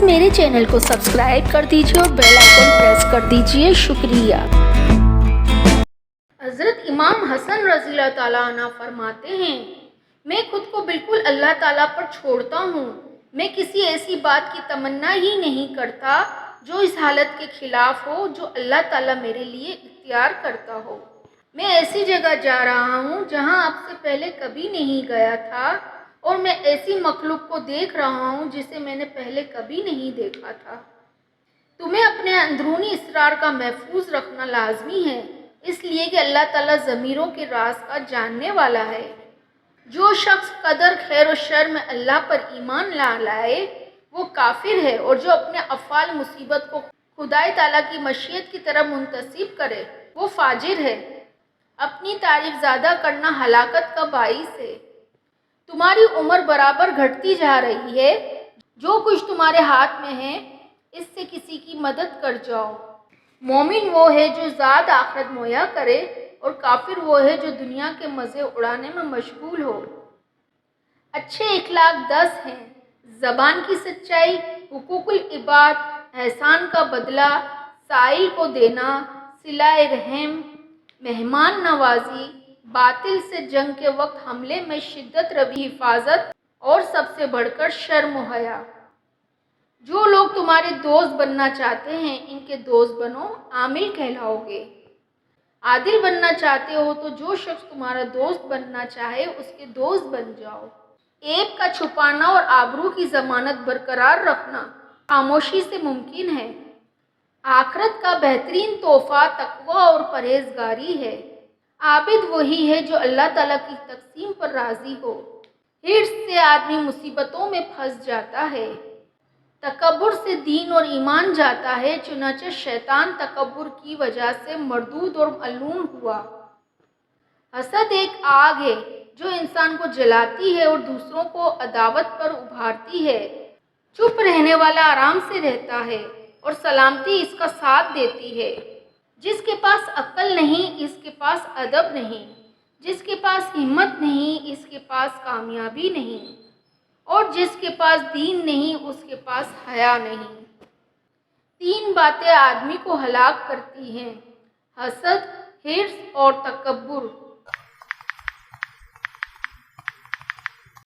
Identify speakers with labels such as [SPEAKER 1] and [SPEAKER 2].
[SPEAKER 1] Please मेरे channel को subscribe कर दीजिए और बेल आइकन प्रेस कर दीजिए। शुक्रिया। हज़रत इमाम हसन रज़ी अल्लाह ताला अन्हु फरमाते हैं, मैं खुद को बिल्कुल अल्लाह ताला पर छोड़ता हूँ। मैं किसी ऐसी बात की तमन्ना ही नहीं करता जो इस हालत के खिलाफ हो जो अल्लाह ताला मेरे लिए इख्तियार करता हो। मैं ऐसी जगह जा रहा हूँ जहाँ आपसे पहले कभी नहीं गया था, और मैं ऐसी मखलूक को देख रहा हूँ जिसे मैंने पहले कभी नहीं देखा था। तुम्हें अपने अंदरूनी इसरार का महफूज रखना लाजमी है, इसलिए कि अल्लाह ताला ज़मीरों के राज का जानने वाला है। जो शख्स कदर खैर और शर में अल्लाह पर ईमान ना लाए वो काफिर है, और जो अपने अफ़ाल मुसीबत को खुदाई ताला की मशीयत की तरफ मुंतसिब करे वो फाजिर है। अपनी तारीफ ज़्यादा करना हलाकत का बाइस है। तुम्हारी उम्र बराबर घटती जा रही है। जो कुछ तुम्हारे हाथ में है इससे किसी की मदद कर जाओ। मोमिन वो है जो ज़ात आखिरत मुहैया करे, और काफिर वो है जो दुनिया के मज़े उड़ाने में मशगूल हो। अच्छे इखलाक 10 हैं: ज़बान की सच्चाई, हुकूकुल इबाद, एहसान का बदला, साइल को देना, सिलाए रहम, मेहमान नवाजी, बातिल से जंग के वक्त हमले में शिद्दत रवी हिफाजत, और सबसे बढ़कर शर्म व हया। जो लोग तुम्हारे दोस्त बनना चाहते हैं इनके दोस्त बनो, आमिल कहलाओगे। आदिल बनना चाहते हो तो जो शख्स तुम्हारा दोस्त बनना चाहे उसके दोस्त बन जाओ। ऐब का छुपाना और आबरू की ज़मानत बरकरार रखना खामोशी से मुमकिन है। आखिरत का बेहतरीन तोहफा तकवा और परहेजगारी है। आबिद वही है जो अल्लाह ताला की तकसीम पर राज़ी हो। हिर्स से आदमी मुसीबतों में फंस जाता है, तकब्बुर से दीन और ईमान जाता है। चुनांचे शैतान तकब्बुर की वजह से मरदूद और मलून हुआ। हसद एक आग है जो इंसान को जलाती है और दूसरों को अदावत पर उभारती है। चुप रहने वाला आराम से रहता है और सलामती इसका साथ देती है। जिसके पास अक्ल नहीं इसके पास अदब नहीं, जिसके पास हिम्मत नहीं इसके पास कामयाबी नहीं, और जिसके पास दीन नहीं उसके पास हया नहीं। 3 बातें आदमी को हलाक करती हैं: हसद, हिर्स और तकब्बुर।